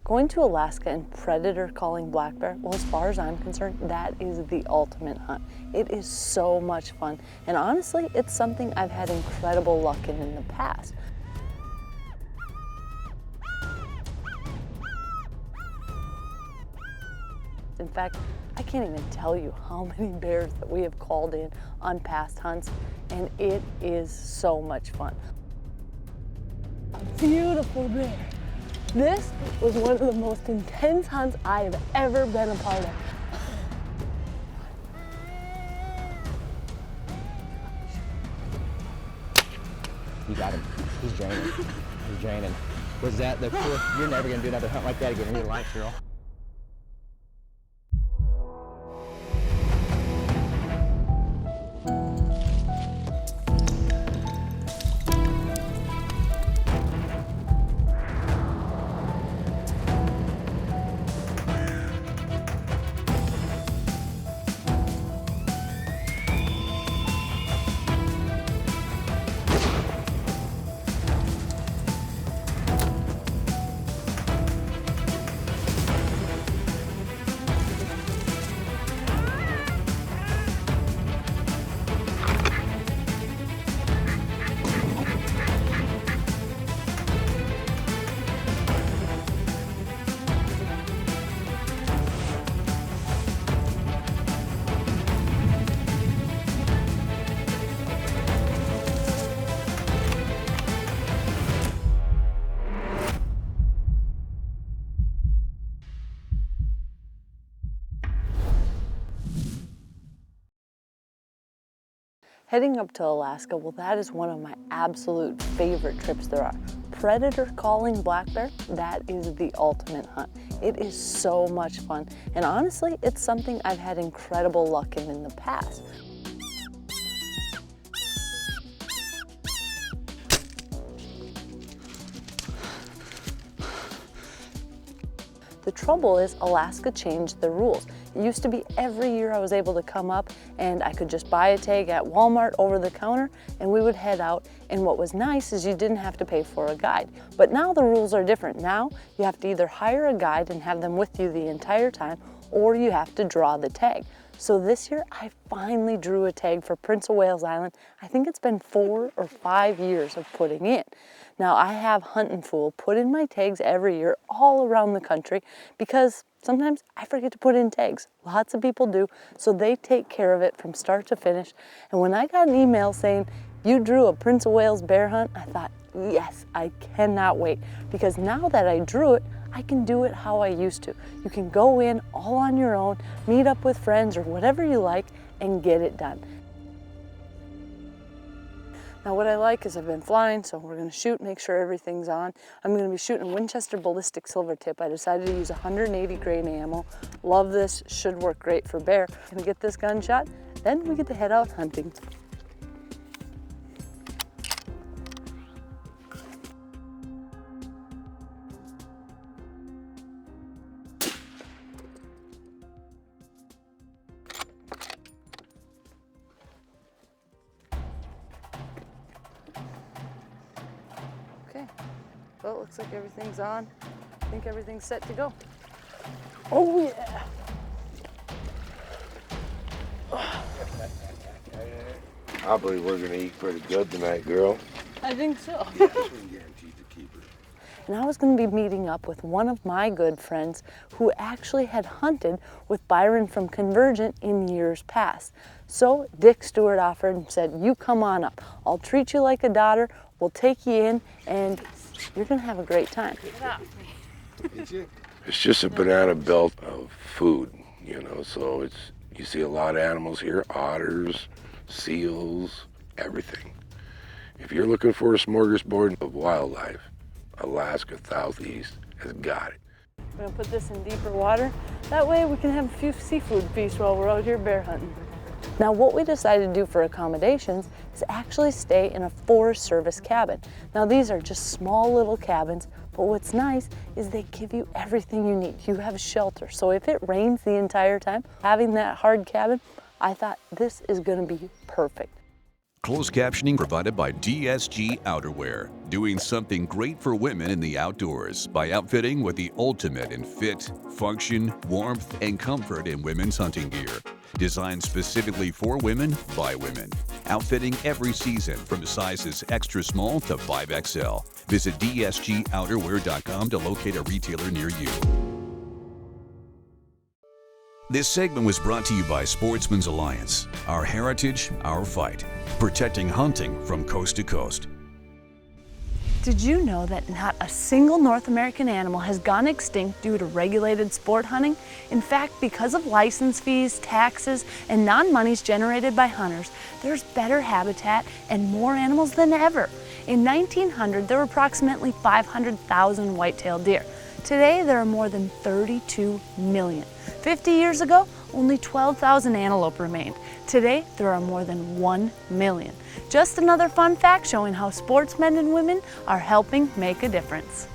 Going to Alaska and predator calling black bear, well, as far as I'm concerned, that is the ultimate hunt. It is so much fun. And honestly, it's something I've had incredible luck in the past. In fact, I can't even tell you how many bears that we have called in on past hunts, and it is so much fun. A beautiful bear. This was one of the most intense hunts I have ever been a part of. You got him. He's draining. He's draining. Was that the cool? You're never gonna do another hunt like that again in your life, girl. Heading up to Alaska, well, that is one of my absolute favorite trips there are. Predator calling black bear, that is the ultimate hunt. It is so much fun. And honestly, it's something I've had incredible luck in the past. The trouble is Alaska changed the rules. It used to be every year I was able to come up and I could just buy a tag at Walmart over the counter and we would head out, and what was nice is you didn't have to pay for a guide. But now the rules are different. Now you have to either hire a guide and have them with you the entire time, or you have to draw the tag. So this year I finally drew a tag for Prince of Wales Island. I think it's been 4 or 5 years of putting in. Now I have Huntin' Fool put in my tags every year all around the country because sometimes I forget to put in tags. Lots of people do, so they take care of it from start to finish. And when I got an email saying, "You drew a Prince of Wales bear hunt," I thought, yes, I cannot wait, because now that I drew it, I can do it how I used to. You can go in all on your own, meet up with friends or whatever you like, and get it done. Now what I like is I've been flying, so we're gonna shoot, make sure everything's on. I'm gonna be shooting a Winchester ballistic silver tip. I decided to use 180 grain ammo. Love this, should work great for bear. Gonna get this gun shot, then we get to head out hunting. Okay, well, it looks like everything's on. I think everything's set to go. Oh yeah! I believe we're gonna eat pretty good tonight, girl. I think so. Yes, we're guaranteed to keep her. And I was going to be meeting up with one of my good friends who actually had hunted with Byron from Convergent in years past. So Dick Stewart offered and said, "You come on up. I'll treat you like a daughter. We'll take you in and you're going to have a great time." It's just a banana belt of food, you know, so you see a lot of animals here, otters, seals, everything. If you're looking for a smorgasbord of wildlife, Alaska Southeast has got it. We're going to put this in deeper water. That way we can have a few seafood feasts while we're out here bear hunting. Now what we decided to do for accommodations is actually stay in a Forest Service cabin. Now these are just small little cabins, but what's nice is they give you everything you need. You have shelter, so if it rains the entire time, having that hard cabin, I thought this is going to be perfect. Closed captioning provided by DSG Outerwear, doing something great for women in the outdoors by outfitting with the ultimate in fit, function, warmth, and comfort in women's hunting gear. Designed specifically for women by women. Outfitting every season from sizes extra small to 5XL. Visit dsgouterwear.com to locate a retailer near you. This segment was brought to you by Sportsman's Alliance. Our heritage, our fight. Protecting hunting from coast to coast. Did you know that not a single North American animal has gone extinct due to regulated sport hunting? In fact, because of license fees, taxes, and non-monies generated by hunters, there's better habitat and more animals than ever. In 1900, there were approximately 500,000 white-tailed deer. Today, there are more than 32 million. 50 years ago, only 12,000 antelope remained. Today, there are more than 1 million. Just another fun fact showing how sportsmen and women are helping make a difference.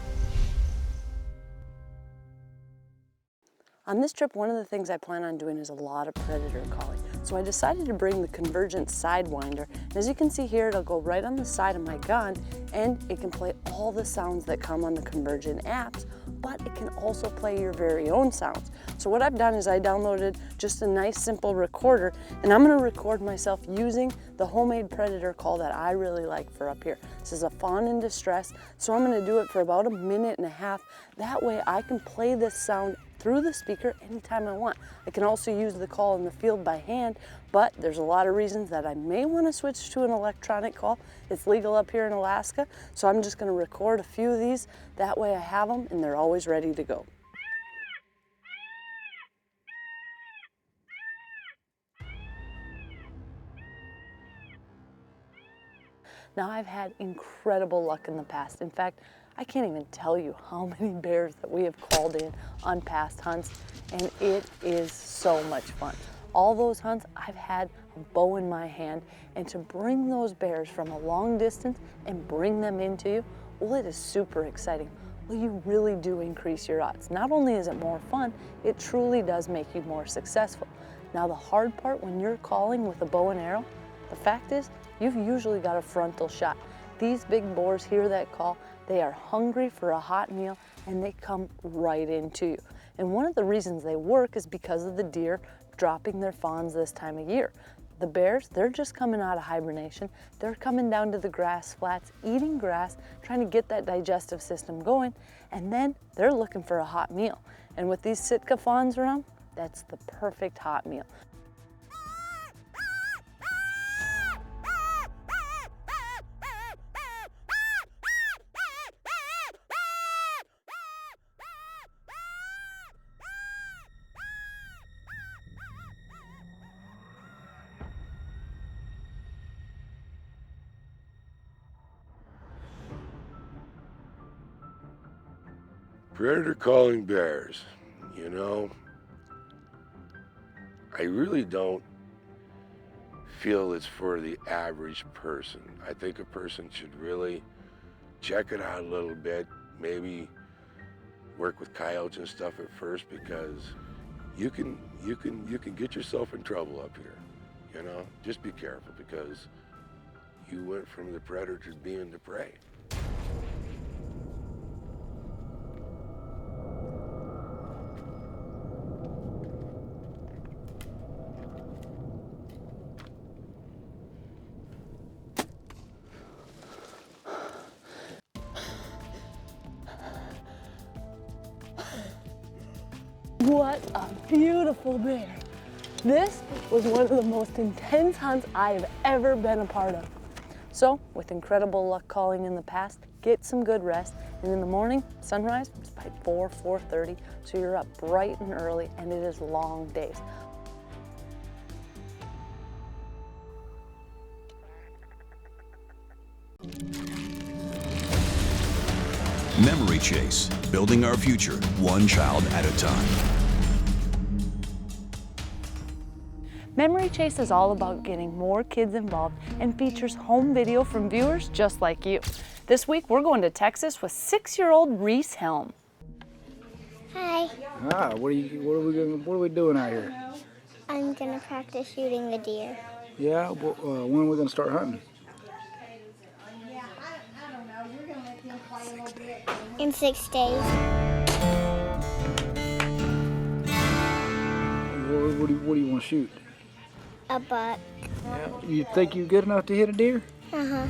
On this trip, one of the things I plan on doing is a lot of predator calling. So I decided to bring the Convergent Sidewinder. And as you can see here, it'll go right on the side of my gun, and it can play all the sounds that come on the Convergent apps, but it can also play your very own sounds. So what I've done is I downloaded just a nice simple recorder, and I'm gonna record myself using the homemade predator call that I really like for up here. This is a fawn in distress, so I'm gonna do it for about 1.5 minutes. That way I can play this sound through the speaker anytime I want. I can also use the call in the field by hand, but there's a lot of reasons that I may want to switch to an electronic call. It's legal up here in Alaska, so I'm just going to record a few of these. That way I have them and they're always ready to go. Now, I've had incredible luck in the past. In fact, I can't even tell you how many bears that we have called in on past hunts, and it is so much fun. All those hunts, I've had a bow in my hand, and to bring those bears from a long distance and bring them into you, well, it is super exciting. Well, you really do increase your odds. Not only is it more fun, it truly does make you more successful. Now, the hard part when you're calling with a bow and arrow, the fact is, you've usually got a frontal shot. These big boars hear that call, they are hungry for a hot meal, and they come right into you. And one of the reasons they work is because of the deer dropping their fawns this time of year. The bears, they're just coming out of hibernation. They're coming down to the grass flats, eating grass, trying to get that digestive system going, and then they're looking for a hot meal. And with these Sitka fawns around, that's the perfect hot meal. Predator calling bears, you know, I really don't feel it's for the average person. I think a person should really check it out a little bit, maybe work with coyotes and stuff at first, because you can get yourself in trouble up here, you know. Just be careful, because you went from the predator to being the prey. What a beautiful bear. This was one of the most intense hunts I have ever been a part of. So, with incredible luck calling in the past, get some good rest, and in the morning, sunrise is by 4:30, so you're up bright and early, and it is long days. Memory Chase, building our future, one child at a time. Memory Chase is all about getting more kids involved and features home video from viewers just like you. This week, we're going to Texas with 6-year-old Reese Helm. Hi. Ah, what are we doing out here? I'm gonna practice shooting the deer. Yeah, well, when are we going to start hunting? In 6 days. What do you want to shoot? A buck. Yeah. You think you're good enough to hit a deer? Uh-huh.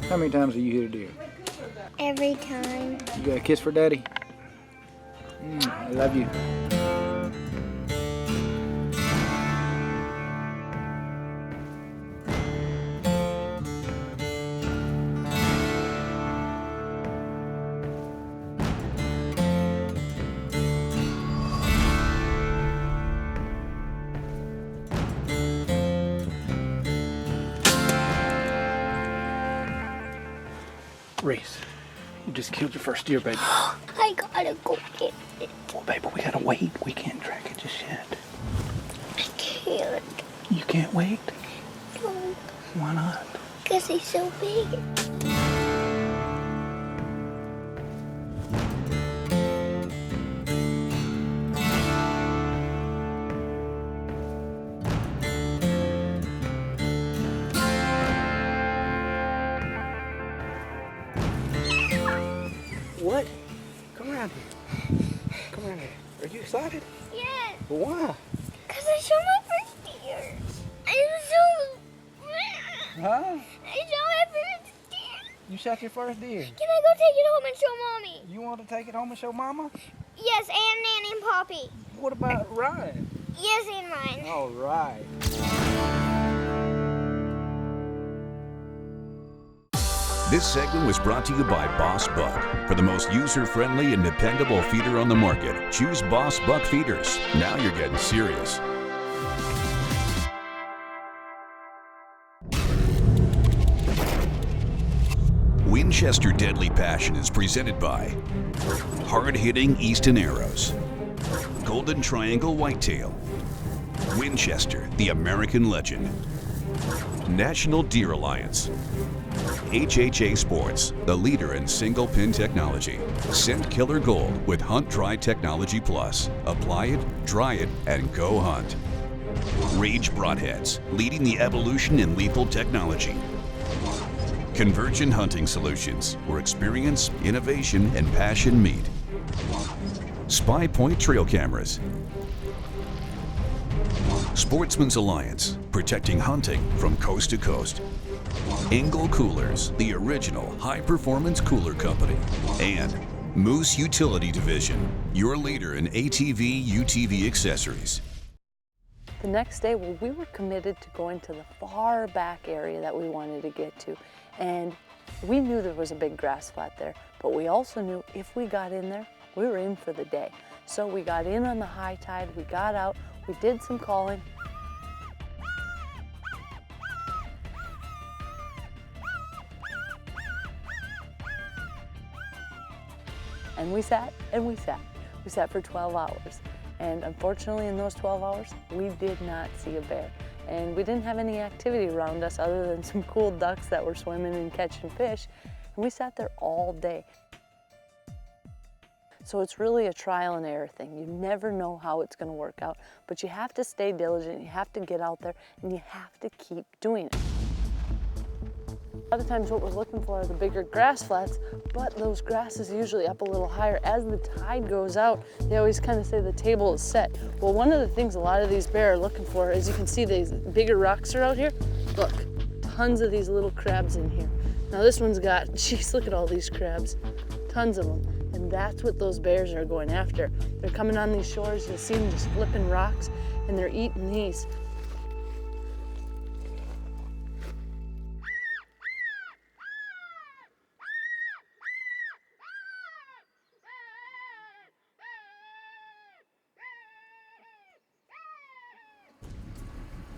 How many times have you hit a deer? Every time. You got a kiss for Daddy? I love you. Reese, you just killed your first deer, baby. I gotta go get it. Well, baby, we gotta wait. We can't track it just yet. I can't. You can't wait? No, Why not? because he's so big. What? Come around here. Come around here. Are you excited? Yes, Why? because I saw my first deer. Huh? I saw my first deer. You shot your first deer. Can I go take it home and show Mommy? You want to take it home and show Mama? Yes, and Nanny and Poppy. What about Ryan? Yes, and mine. All right. This segment was brought to you by Boss Buck. For the most user-friendly and dependable feeder on the market, choose Boss Buck feeders. Now you're getting serious. Winchester Deadly Passion is presented by hard-hitting Easton Arrows, Golden Triangle Whitetail, Winchester, the American legend, National Deer Alliance, HHA Sports, the leader in single pin technology, Scent Killer Gold with Hunt Dry Technology Plus. Apply it, dry it, and go hunt. Rage Broadheads, leading the evolution in lethal technology. Convergent Hunting Solutions, where experience, innovation, and passion meet. SPYPOINT Trail Cameras. Sportsman's Alliance, protecting hunting from coast to coast. Engel Coolers, the original high-performance cooler company. And Moose Utility Division, your leader in ATV, UTV accessories. The next day, well, we were committed to going to the far back area that we wanted to get to. And we knew there was a big grass flat there, but we also knew if we got in there, we were in for the day. So we got in on the high tide, we got out, we did some calling. And we sat and we sat. We sat for 12 hours. And unfortunately, in those 12 hours, we did not see a bear. And we didn't have any activity around us other than some cool ducks that were swimming and catching fish. And we sat there all day. So it's really a trial and error thing. You never know how it's going to work out, but you have to stay diligent, you have to get out there, and you have to keep doing it. A lot of times what we're looking for are the bigger grass flats, but those grasses usually up a little higher. As the tide goes out, they always kind of say the table is set. Well, one of the things a lot of these bear are looking for, as you can see, these bigger rocks are out here. Look, tons of these little crabs in here. Now this one's got, geez, look at all these crabs, tons of them. And that's what those bears are going after. They're coming on these shores, you'll see them just flipping rocks, and they're eating these.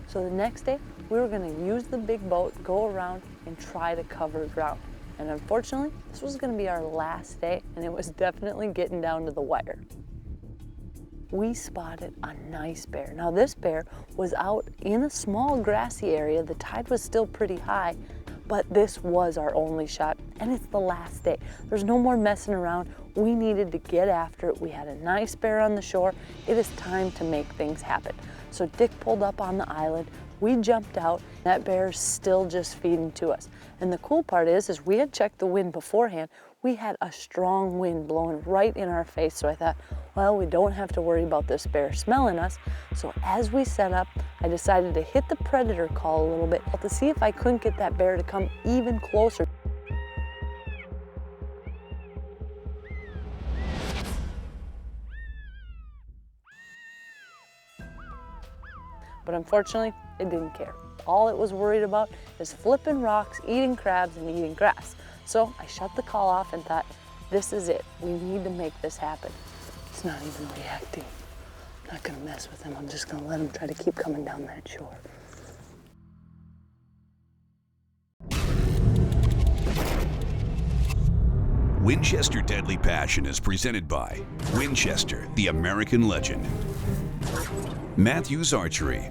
So the next day, we were gonna use the big boat, go around, and try to cover ground. And unfortunately, this was gonna be our last day, and it was definitely getting down to the wire. We spotted a nice bear. Now this bear was out in a small grassy area. The tide was still pretty high, But this was our only shot, and it's the last day. There's no more messing around. We needed to get after it. We had a nice bear on the shore. It is time to make things happen. So Dick pulled up on the island. We jumped out. That bear's still just feeding to us. And the cool part is we had checked the wind beforehand. We had a strong wind blowing right in our face. So I thought, well, we don't have to worry about this bear smelling us. So as we set up, I decided to hit the predator call a little bit to see if I couldn't get that bear to come even closer. But unfortunately, it didn't care. All it was worried about is flipping rocks, eating crabs, and eating grass. So I shut the call off and thought, this is it. We need to make this happen. It's not even reacting. I'm not gonna mess with him. I'm just gonna let him try to keep coming down that shore. Winchester Deadly Passion is presented by Winchester, the American legend. Matthews Archery.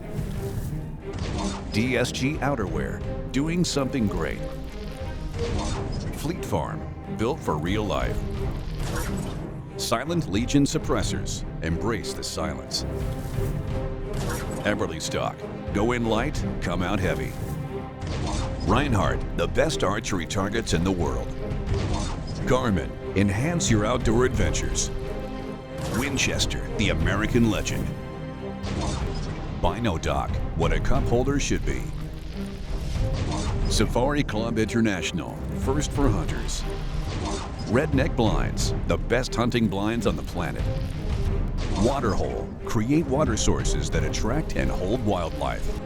DSG Outerwear, doing something great. Fleet Farm, built for real life. Silent Legion Suppressors, embrace the silence. Everly Stock, go in light, come out heavy. Reinhardt, the best archery targets in the world. GARMIN, enhance your outdoor adventures. Winchester, the American legend. Binodoc, what a cup holder should be. Safari Club International, first for hunters. Redneck Blinds, the best hunting blinds on the planet. Waterhole, create water sources that attract and hold wildlife.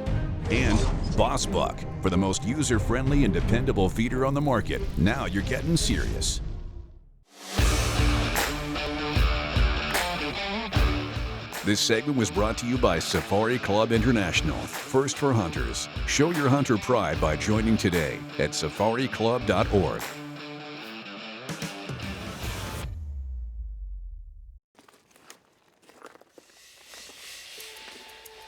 And Boss Buck, for the most user-friendly and dependable feeder on the market. Now you're getting serious. This segment was brought to you by Safari Club International, first for hunters. Show your hunter pride by joining today at safariclub.org.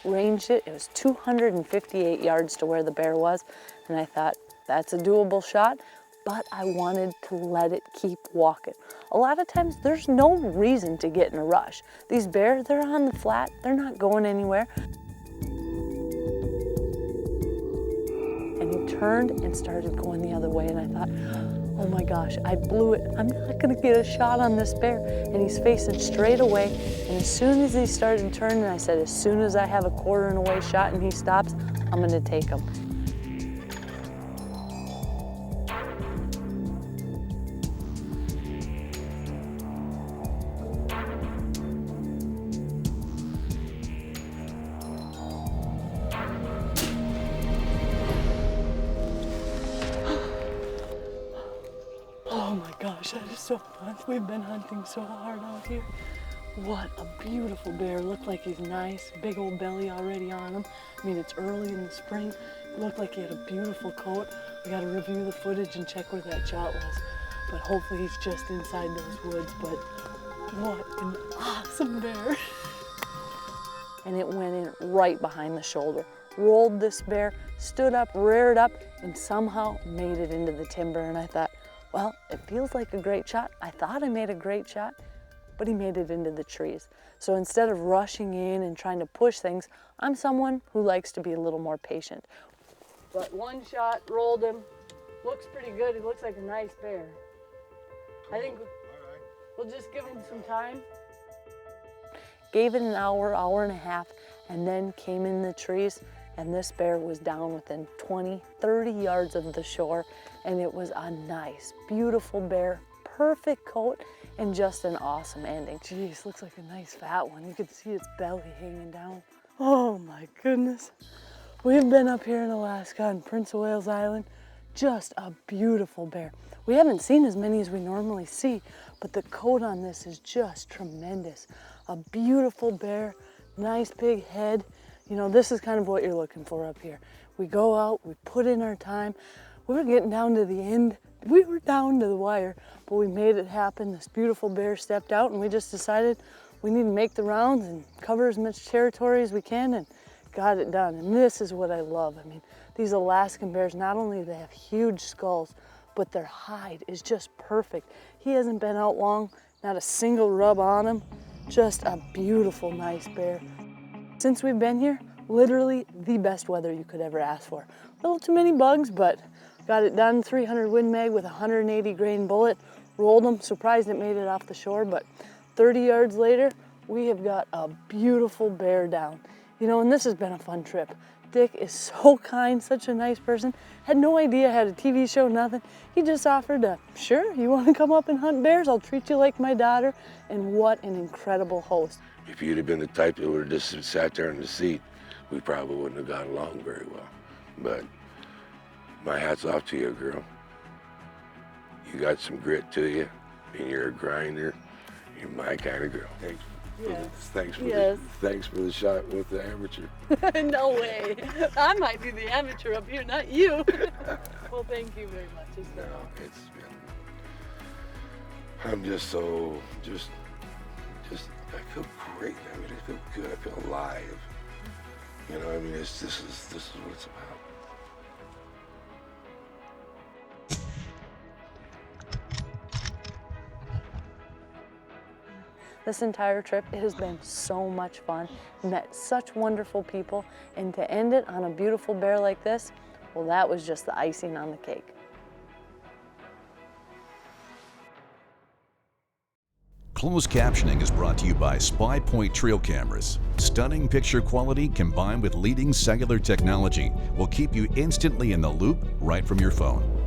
Ranged it. It was 258 yards to where the bear was, and I thought, that's a doable shot, but I wanted to let it keep walking. A lot of times there's no reason to get in a rush. These bears, they're on the flat, they're not going anywhere. And he turned and started going the other way, and I thought, oh my gosh, I blew it. I'm not gonna get a shot on this bear. And he's facing straight away, and as soon as he started turning, I said, as soon as I have a quarter and away shot and he stops, I'm gonna take him. Oh my gosh, that is so fun. We've been hunting so hard out here. What a beautiful bear. Looked like he's nice, big old belly already on him. I mean, it's early in the spring. It looked like he had a beautiful coat. We gotta review the footage and check where that shot was. But hopefully he's just inside those woods. But what an awesome bear. And it went in right behind the shoulder. Rolled this bear, stood up, reared up, and somehow made it into the timber. And I thought, well, it feels like a great shot. I thought I made a great shot, but he made it into the trees. So instead of rushing in and trying to push things, I'm someone who likes to be a little more patient. But one shot, rolled him. Looks pretty good. He looks like a nice bear. I think we'll just give him some time. Gave it an hour, hour and a half, and then came in the trees, and this bear was down within 20, 30 yards of the shore, and it was a nice, beautiful bear, perfect coat, and just an awesome ending. Jeez, looks like a nice fat one. You can see its belly hanging down. Oh my goodness. We've been up here in Alaska on Prince of Wales Island. Just a beautiful bear. We haven't seen as many as we normally see, but the coat on this is just tremendous. A beautiful bear, nice big head. You know, this is kind of what you're looking for up here. We go out, we put in our time. We were getting down to the end. We were down to the wire, but we made it happen. This beautiful bear stepped out, and we just decided we need to make the rounds and cover as much territory as we can, and got it done. And this is what I love. I mean, These Alaskan bears, not only do they have huge skulls, but their hide is just perfect. He hasn't been out long, not a single rub on him. Just a beautiful, nice bear. Since we've been here, literally the best weather you could ever ask for. A little too many bugs, but got it done. 300 Win Mag with a 180 grain bullet. Rolled them, surprised it made it off the shore, but 30 yards later, we have got a beautiful bear down. You know, and this has been a fun trip. Dick is so kind, such a nice person. Had no idea I had a TV show, nothing. He just offered to, sure, you want to come up and hunt bears? I'll treat you like my daughter. And what an incredible host. If you'd have been the type that would have just sat there in the seat, we probably wouldn't have got along very well. But my hat's off to you, girl. You got some grit to you, and you're a grinder. You're my kind of girl. Thanks for the shot with the amateur. No way. I might be the amateur up here, not you. Well, thank you very much. No, it's been, I'm just so, I feel great. I mean, I feel good. I feel alive. You know, I mean, this is what it's about. This entire trip, it has been so much fun. Met such wonderful people, and to end it on a beautiful bear like this, well, that was just the icing on the cake. Closed captioning is brought to you by SPYPOINT trail cameras. Stunning picture quality combined with leading cellular technology will keep you instantly in the loop right from your phone.